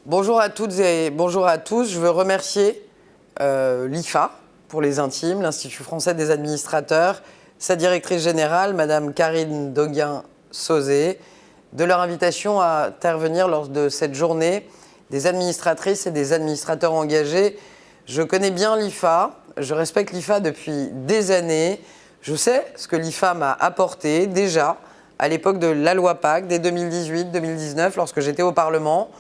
Bonjour à toutes et bonjour à tous. Je veux remercier l'IFA pour les intimes, l'Institut français des administrateurs, sa directrice générale, Madame Karine Doguin-Sauzé, de leur invitation à intervenir lors de cette journée des administratrices et des administrateurs engagés. Je connais bien l'IFA, je respecte l'IFA depuis des années. Je sais ce que l'IFA m'a apporté déjà à l'époque de la loi Pacte, dès 2018-2019, lorsque j'étais au Parlement.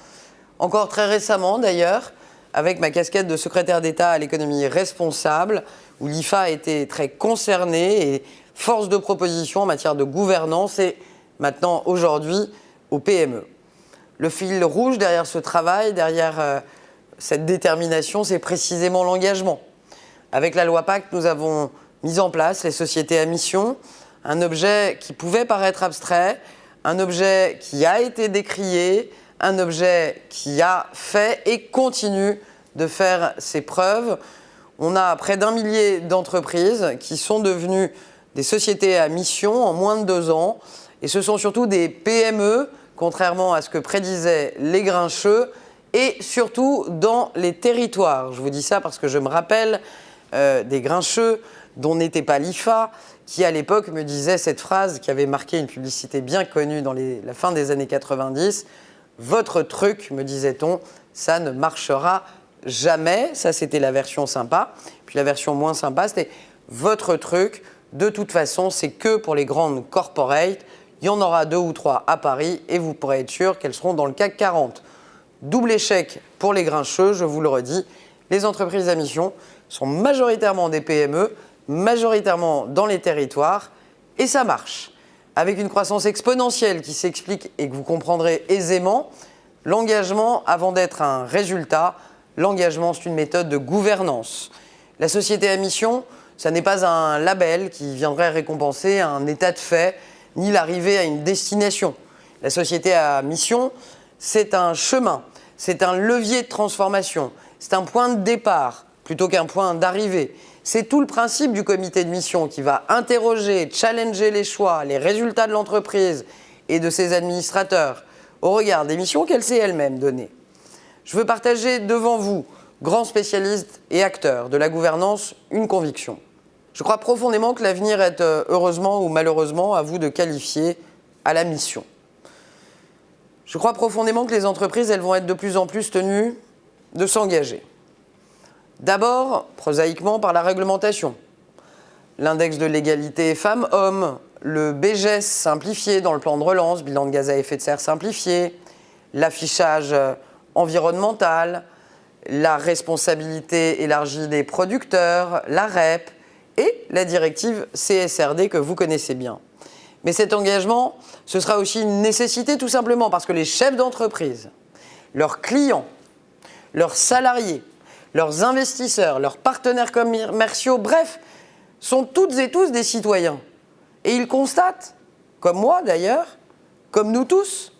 Encore très récemment d'ailleurs, avec ma casquette de secrétaire d'État à l'économie responsable, où l'IFA a été très concernée et force de proposition en matière de gouvernance et maintenant aujourd'hui aux PME. Le fil rouge derrière ce travail, derrière cette détermination, c'est précisément l'engagement. Avec la loi Pacte, nous avons mis en place les sociétés à mission, un objet qui pouvait paraître abstrait, un objet qui a été décrié, un objet qui a fait et continue de faire ses preuves. On a près d'1 millier d'entreprises qui sont devenues des sociétés à mission en moins de 2 ans. Et ce sont surtout des PME, contrairement à ce que prédisaient les grincheux, et surtout dans les territoires. Je vous dis ça parce que je me rappelle des grincheux dont n'était pas l'IFA, qui à l'époque me disait cette phrase qui avait marqué une publicité bien connue dans la fin des années 90. « Votre truc, me disait-on, ça ne marchera jamais ». Ça, c'était la version sympa. Puis la version moins sympa, c'était « Votre truc, de toute façon, c'est que pour les grandes corporates. Il y en aura 2 ou 3 à Paris et vous pourrez être sûr qu'elles seront dans le CAC 40 ». Double échec pour les grincheux, je vous le redis. Les entreprises à mission sont majoritairement des PME, majoritairement dans les territoires, et ça marche. Avec une croissance exponentielle qui s'explique et que vous comprendrez aisément, l'engagement, avant d'être un résultat, l'engagement, c'est une méthode de gouvernance. La société à mission, ça n'est pas un label qui viendrait récompenser un état de fait, ni l'arrivée à une destination. La société à mission, c'est un chemin, c'est un levier de transformation, c'est un point de départ plutôt qu'un point d'arrivée. C'est tout le principe du comité de mission qui va interroger, challenger les choix, les résultats de l'entreprise et de ses administrateurs au regard des missions qu'elle s'est elle-même données. Je veux partager devant vous, grands spécialistes et acteurs de la gouvernance, une conviction. Je crois profondément que l'avenir est, heureusement ou malheureusement, à vous de qualifier à la mission. Je crois profondément que les entreprises, elles vont être de plus en plus tenues de s'engager. D'abord, prosaïquement, par la réglementation. L'index de l'égalité femmes-hommes, le BGES simplifié dans le plan de relance, bilan de gaz à effet de serre simplifié, l'affichage environnemental, la responsabilité élargie des producteurs, la REP et la directive CSRD que vous connaissez bien. Mais cet engagement, ce sera aussi une nécessité tout simplement parce que les chefs d'entreprise, leurs clients, leurs salariés, leurs investisseurs, leurs partenaires commerciaux, bref, sont toutes et tous des citoyens. Et ils constatent, comme moi d'ailleurs, comme nous tous,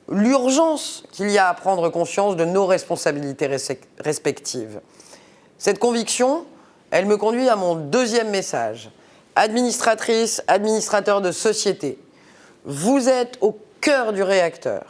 l'urgence qu'il y a à prendre conscience de nos responsabilités respectives. Cette conviction, elle me conduit à mon deuxième message. Administratrices, administrateurs de société, vous êtes au cœur du réacteur.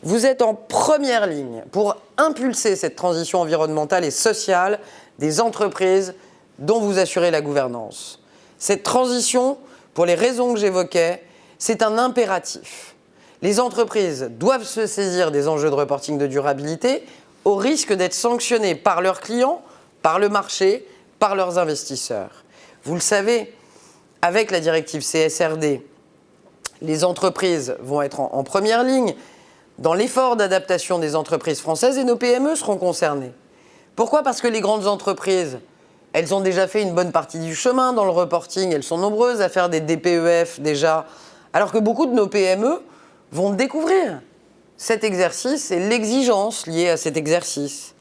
Vous êtes en première ligne pour impulser cette transition environnementale et sociale des entreprises dont vous assurez la gouvernance. Cette transition, pour les raisons que j'évoquais, c'est un impératif. Les entreprises doivent se saisir des enjeux de reporting de durabilité au risque d'être sanctionnées par leurs clients, par le marché, par leurs investisseurs. Vous le savez, avec la directive CSRD, les entreprises vont être en première ligne dans l'effort d'adaptation des entreprises françaises et nos PME seront concernées. Pourquoi ? Parce que les grandes entreprises, elles ont déjà fait une bonne partie du chemin dans le reporting, elles sont nombreuses à faire des DPEF déjà, alors que beaucoup de nos PME vont découvrir cet exercice et l'exigence liée à cet exercice.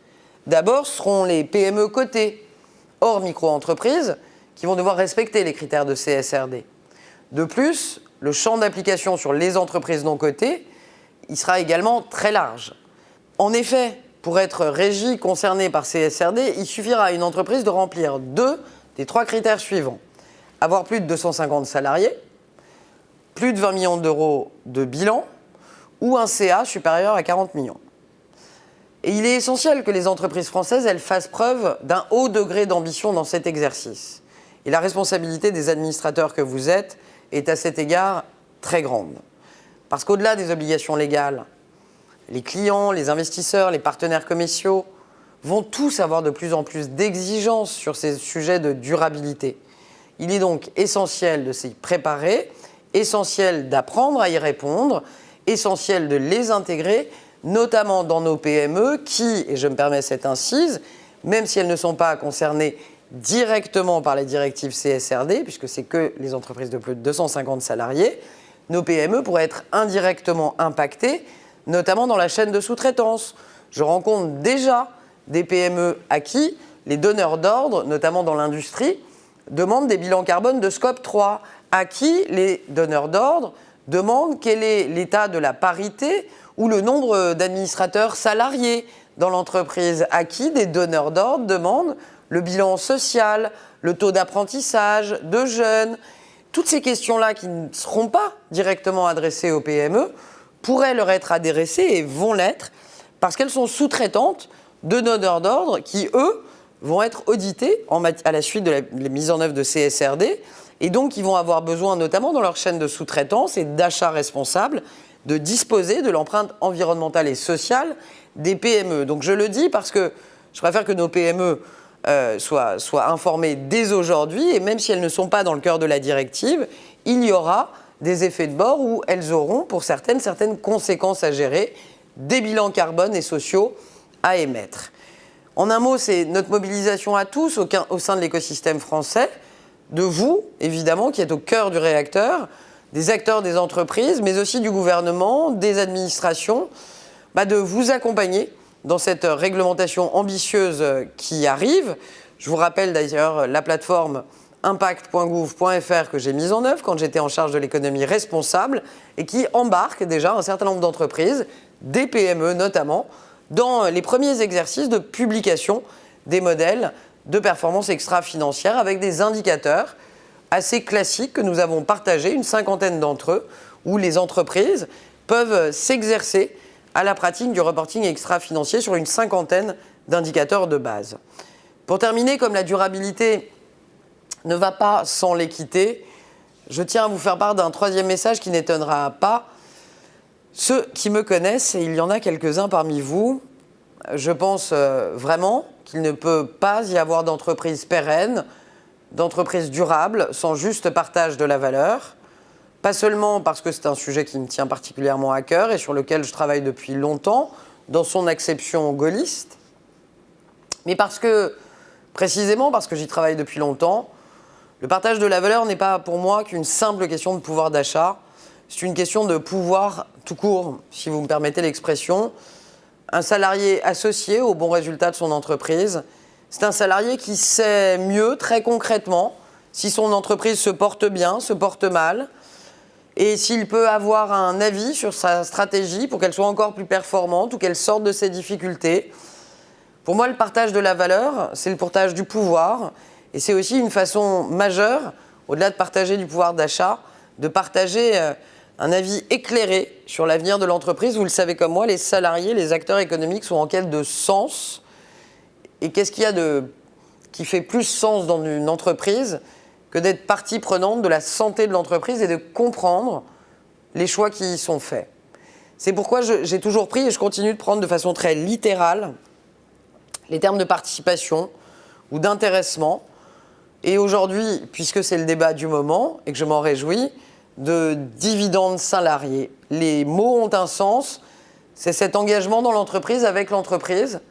D'abord, ce seront les PME cotées, hors micro-entreprises, qui vont devoir respecter les critères de CSRD. De plus, le champ d'application sur les entreprises non cotées, il sera également très large. En effet, pour être régie concernée par CSRD, il suffira à une entreprise de remplir 2 des 3 critères suivants. Avoir plus de 250 salariés, plus de 20 millions d'euros de bilan ou un CA supérieur à 40 millions. Et il est essentiel que les entreprises françaises, elles fassent preuve d'un haut degré d'ambition dans cet exercice. Et la responsabilité des administrateurs que vous êtes est à cet égard très grande. Parce qu'au-delà des obligations légales, les clients, les investisseurs, les partenaires commerciaux vont tous avoir de plus en plus d'exigences sur ces sujets de durabilité. Il est donc essentiel de s'y préparer, essentiel d'apprendre à y répondre, essentiel de les intégrer, notamment dans nos PME qui, et je me permets cette incise, même si elles ne sont pas concernées directement par les directives CSRD, puisque c'est que les entreprises de plus de 250 salariés, nos PME pourraient être indirectement impactées, notamment dans la chaîne de sous-traitance. Je rencontre déjà des PME à qui les donneurs d'ordre, notamment dans l'industrie, demandent des bilans carbone de scope 3, à qui les donneurs d'ordre demandent quel est l'état de la parité ou le nombre d'administrateurs salariés dans l'entreprise, à qui des donneurs d'ordre demandent le bilan social, le taux d'apprentissage de jeunes. Toutes ces questions-là qui ne seront pas directement adressées aux PME pourraient leur être adressées et vont l'être parce qu'elles sont sous-traitantes de donneurs d'ordre qui, eux, vont être audités à la suite de la mise en œuvre de CSRD et donc ils vont avoir besoin, notamment dans leur chaîne de sous-traitance et d'achat responsable, de disposer de l'empreinte environnementale et sociale des PME. Donc je le dis parce que je préfère que nos PME soient informées dès aujourd'hui et même si elles ne sont pas dans le cœur de la directive, il y aura des effets de bord où elles auront pour certaines conséquences à gérer, des bilans carbone et sociaux à émettre. En un mot, c'est notre mobilisation à tous au sein de l'écosystème français, de vous, évidemment, qui êtes au cœur du réacteur, des acteurs des entreprises, mais aussi du gouvernement, des administrations, de vous accompagner dans cette réglementation ambitieuse qui arrive. Je vous rappelle d'ailleurs la plateforme impact.gouv.fr que j'ai mise en œuvre quand j'étais en charge de l'économie responsable et qui embarque déjà un certain nombre d'entreprises, des PME notamment, dans les premiers exercices de publication des modèles de performance extra-financière avec des indicateurs assez classiques que nous avons partagés, une cinquantaine d'entre eux, où les entreprises peuvent s'exercer à la pratique du reporting extra-financier sur une cinquantaine d'indicateurs de base. Pour terminer, comme la durabilité ne va pas sans l'équité, je tiens à vous faire part d'un troisième message qui n'étonnera pas ceux qui me connaissent, et il y en a quelques-uns parmi vous. Je pense vraiment qu'il ne peut pas y avoir d'entreprise pérenne, d'entreprise durable, sans juste partage de la valeur. Pas seulement parce que c'est un sujet qui me tient particulièrement à cœur et sur lequel je travaille depuis longtemps, dans son acception gaulliste, mais précisément parce que j'y travaille depuis longtemps, le partage de la valeur n'est pas pour moi qu'une simple question de pouvoir d'achat, c'est une question de pouvoir tout court, si vous me permettez l'expression. Un salarié associé au bon résultat de son entreprise, c'est un salarié qui sait mieux, très concrètement, si son entreprise se porte bien, se porte mal, et s'il peut avoir un avis sur sa stratégie pour qu'elle soit encore plus performante ou qu'elle sorte de ses difficultés. Pour moi, le partage de la valeur, c'est le partage du pouvoir, et c'est aussi une façon majeure, au-delà de partager du pouvoir d'achat, de partager un avis éclairé sur l'avenir de l'entreprise. Vous le savez comme moi, les salariés, les acteurs économiques sont en quête de sens. Et qu'est-ce qu'il y a qui fait plus sens dans une entreprise que d'être partie prenante de la santé de l'entreprise et de comprendre les choix qui y sont faits. C'est pourquoi j'ai toujours pris et je continue de prendre de façon très littérale les termes de participation ou d'intéressement. Et aujourd'hui, puisque c'est le débat du moment et que je m'en réjouis, de dividendes salariés. Les mots ont un sens, c'est cet engagement dans l'entreprise, avec l'entreprise,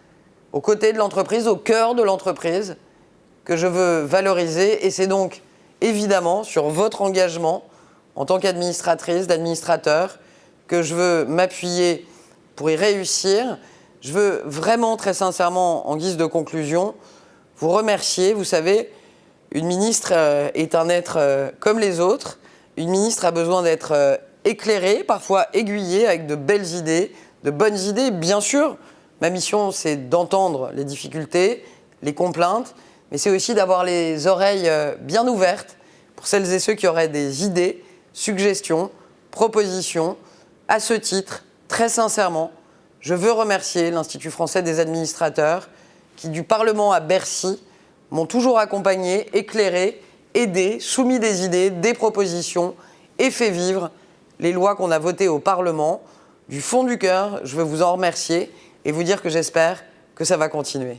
aux côtés de l'entreprise, au cœur de l'entreprise, que je veux valoriser. Et c'est donc évidemment sur votre engagement en tant qu'administratrice, d'administrateur, que je veux m'appuyer pour y réussir. Je veux vraiment, très sincèrement, en guise de conclusion, vous remercier. Vous savez, une ministre est un être comme les autres. Une ministre a besoin d'être éclairée, parfois aiguillée, avec de belles idées, de bonnes idées. Bien sûr, ma mission, c'est d'entendre les difficultés, les complaintes, mais c'est aussi d'avoir les oreilles bien ouvertes pour celles et ceux qui auraient des idées, suggestions, propositions. À ce titre, très sincèrement, Je veux remercier l'Institut français des administrateurs qui, du Parlement à Bercy, m'ont toujours accompagné, éclairé, aidé, soumis des idées, des propositions et fait vivre les lois qu'on a votées au Parlement. Du fond du cœur, je veux vous en remercier et vous dire que j'espère que ça va continuer.